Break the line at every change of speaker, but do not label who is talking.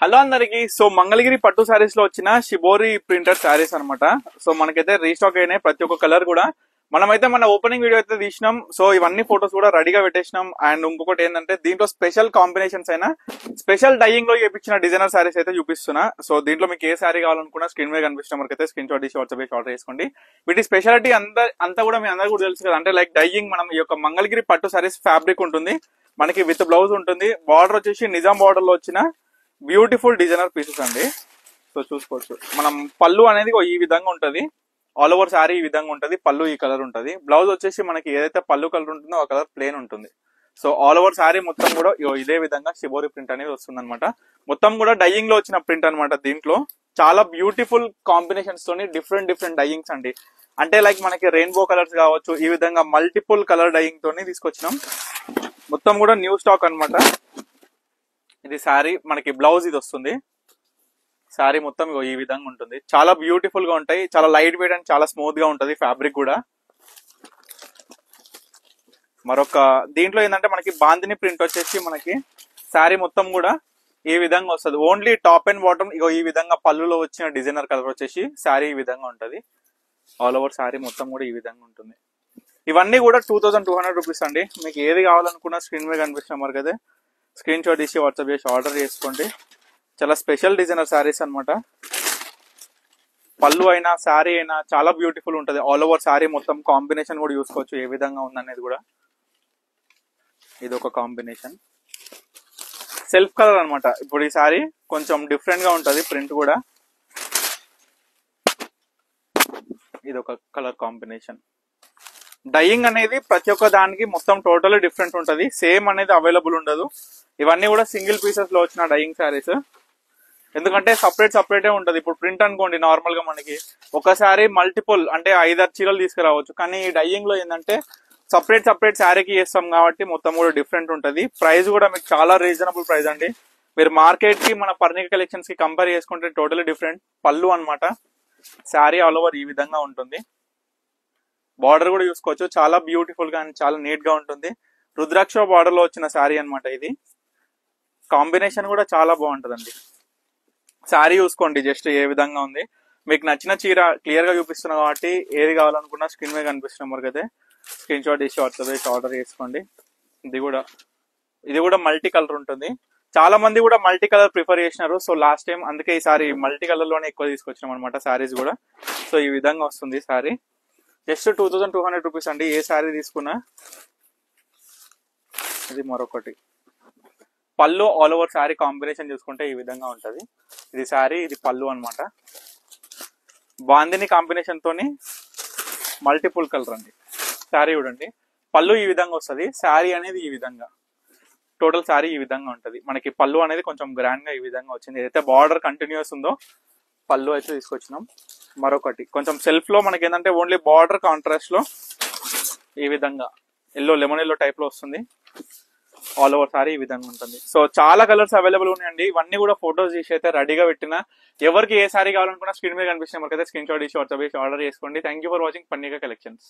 Hello అందరికి. So Mangalagiri పట్టు సారీస్ లో వచ్చిన షిబోరి ప్రింటెడ్ సారీస్ అన్నమాట. సో మనకైతే రీస్టాక్ అయినాయి ప్రతి ఒక్క కలర్ కూడా. మనమైతే మన ఓపెనింగ్ వీడియో అయితే తీసినాం. సో ఇవన్నీ ఫొటోస్ కూడా రెడీగా పెట్టేసినాం. అండ్ ఇంకొకటి ఏంటంటే దీంట్లో స్పెషల్ కాంబినేషన్స్ అయినా స్పెషల్ డైయింగ్ లో చేపించిన డిజైనర్ సారీస్ అయితే చూపిస్తున్నా. సో దీంట్లో మీకు ఏ సారీ కావాలనుకున్నా స్క్రీన్ మీద కనిపిస్తున్న మనకి అయితే స్క్రీన్ షాట్ తీసి వాట్సాప్ చేసి ఆర్డర్ చేసుకోండి. వీటి స్పెషాలిటీ అంతా కూడా మీ అందరూ కూడా తెలుసు కదా. అంటే లైక్ డైయింగ్ మనం ఈ యొక్క మంగళగిరి పట్టు సారీస్ ఫ్యాబ్రిక్ ఉంటుంది, మనకి విత్ బ్లౌజ్ ఉంటుంది. బార్డర్ వచ్చేసి నిజాం బార్డర్ లో వచ్చిన బ్యూటిఫుల్ డిజైనర్ పీసెస్ అండి. సో చూసుకోవచ్చు. మనం పళ్ళు అనేది ఈ విధంగా ఉంటది, ఆల్ ఓవర్ సారీ ఈ విధంగా ఉంటది. పళ్ళు ఈ కలర్ ఉంటది. బ్లౌజ్ వచ్చేసి మనకి ఏదైతే పళ్ళు కలర్ ఉంటుందో ఆ కలర్ ప్లేన్ ఉంటుంది. సో ఆల్ ఓవర్ సారీ మొత్తం కూడా ఇదే విధంగా షిబోరి ప్రింట్ అనేది వస్తుంది అనమాట. మొత్తం కూడా డైయింగ్ లో వచ్చిన ప్రింట్ అనమాట. దీంట్లో చాలా బ్యూటిఫుల్ కాంబినేషన్స్ తోని డిఫరెంట్ డైయింగ్స్ అండి. అంటే లైక్ మనకి రెయిన్బో కలర్స్ కావచ్చు, ఈ విధంగా మల్టిపుల్ కలర్ డైయింగ్ తోని తీసుకొచ్చినాం. మొత్తం కూడా న్యూ స్టాక్ అనమాట. ఇది శారీ, మనకి బ్లౌజ్ ఇది వస్తుంది. శారీ మొత్తం ఈ విధంగా ఉంటుంది. చాలా బ్యూటిఫుల్ గా ఉంటాయి, చాలా లైట్ వెయిట్ అండ్ చాలా స్మూత్ గా ఉంటది ఫ్యాబ్రిక్ కూడా. మరొక దీంట్లో ఏంటంటే మనకి బాందిని ప్రింట్ వచ్చేసి మనకి శారీ మొత్తం కూడా ఈ విధంగా వస్తుంది. ఓన్లీ టాప్ అండ్ బాటమ్ ఈ విధంగా పళ్ళులో వచ్చిన డిజైనర్ కలర్ వచ్చేసి శారీ ఈ విధంగా ఉంటది. ఆల్ ఓవర్ శారీ మొత్తం కూడా ఈ విధంగా ఉంటుంది. ఇవన్నీ కూడా 2200 రూపీస్ అండి. మీకు ఏది కావాలనుకున్నా స్క్రీన్ మీద కనిపిస్తున్న మరి కదా స్క్రీన్ షాట్ తీసి వాట్సాప్ చేసి ఆర్డర్ చేసుకోండి. చాలా స్పెషల్ డిజైనర్ శారీస్ అనమాట. పళ్ళు అయినా శారీ అయినా చాలా బ్యూటిఫుల్ ఉంటుంది. ఆల్ ఓవర్ శారీ మొత్తం కాంబినేషన్ కూడా చూసుకోవచ్చు ఏ విధంగా ఉందనేది కూడా. ఇది ఒక కాంబినేషన్ సెల్ఫ్ కలర్ అనమాట. ఇప్పుడు ఈ శారీ కొంచెం డిఫరెంట్ గా ఉంటది, ప్రింట్ కూడా. ఇది ఒక కలర్ కాంబినేషన్. డైయింగ్ అనేది ప్రతి ఒక్క దానికి మొత్తం టోటల్ డిఫరెంట్ ఉంటది, సేమ్ అనేది అవైలబుల్ ఉండదు. ఇవన్నీ కూడా సింగిల్ పీసెస్ లో వచ్చిన డైయింగ్ శారీస్. ఎందుకంటే సపరేట్ ఉంటది. ఇప్పుడు ప్రింట్ అనుకోండి, నార్మల్ గా మనకి ఒకసారి మల్టిపుల్ అంటే 5-6 చీరలు తీసుకురావచ్చు. కానీ ఈ డైయింగ్ లో ఏంటంటే సపరేట్ శారీకి చేస్తాం కాబట్టి మొత్తం కూడా డిఫరెంట్ ఉంటది. ప్రైస్ కూడా మీకు చాలా రీజనబుల్ ప్రైస్ అండి. మీరు మార్కెట్ కి మన పర్నిక కలెక్షన్స్ కి కంపేర్ చేసుకుంటే టోటలీ డిఫరెంట్. పళ్ళు అనమాట. శారీ ఆల్ ఓవర్ ఈ విధంగా ఉంటుంది. బార్డర్ కూడా చూసుకోవచ్చు, చాలా బ్యూటిఫుల్ గా చాలా నీట్ గా ఉంటుంది. రుద్రాక్ష బార్డర్ లో వచ్చిన శారీ అనమాట. ఇది కాంబినేషన్ కూడా చాలా బాగుంటదండి. శారీ చూసుకోండి జస్ట్ ఏ విధంగా ఉంది. మీకు నచ్చిన చీర క్లియర్ గా చూపిస్తున్నా కాబట్టి ఏది కావాలనుకున్నా స్క్రీన్ మీద కనిపిస్తున్న నెంబర్కి అయితే స్క్రీన్ షాట్ తీసి వాట్సాప్ చేసి ఆర్డర్ చేసుకోండి. ఇది కూడా మల్టీ కలర్ ఉంటుంది. చాలా మంది కూడా మల్టీ కలర్ ప్రిఫర్ చేసినారు. సో లాస్ట్ టైం అందుకే ఈ సారీ మల్టీ కలర్ లోనే ఎక్కువ తీసుకొచ్చినాం అనమాట శారీస్ కూడా. సో ఈ విధంగా వస్తుంది శారీ. జస్ట్ 2200 రూపీస్ అండి ఏ శారీ తీసుకున్నా. ఇది మరొకటి పళ్ళు ఆల్ ఓవర్ శారీ కాంబినేషన్ చూసుకుంటే ఈ విధంగా ఉంటది. ఇది శారీ, ఇది పళ్ళు అనమాట. బాందిని కాంబినేషన్ తోని మల్టిపుల్ కలర్ అండి. శారీ చూడండి, పళ్ళు ఈ విధంగా వస్తుంది, శారీ అనేది ఈ విధంగా, టోటల్ శారీ ఈ విధంగా ఉంటది. మనకి పళ్ళు అనేది కొంచెం గ్రాండ్ గా ఈ విధంగా వచ్చింది. ఏదైతే బార్డర్ కంటిన్యూస్ ఉందో పళ్ళు అయితే తీసుకొచ్చినాం. మరొకటి కొంచెం సెల్ఫ్ లో మనకి ఏంటంటే ఓన్లీ బార్డర్ కాంట్రాస్ట్ లో ఈ విధంగా లెమన్ ఎల్లో టైప్ లో వస్తుంది. ఆల్ ఓవర్ సారీ ఈ విధంగా ఉంటుంది. సో చాలా కలర్స్ అవైలబుల్ ఉన్నాయండి. ఇవన్నీ కూడా ఫోటోస్ తీసి అయితే రెడీగా పెట్టిన. ఎవరికి ఏ సారీ కావాలనుకున్నా స్క్రీన్ మీద కనిపిస్తున్న మనకైతే స్క్రీన్ షాట్ తీసి వాట్సాప్ చేసి ఆర్డర్ చేసుకోండి. Thank you for watching Parnika collections.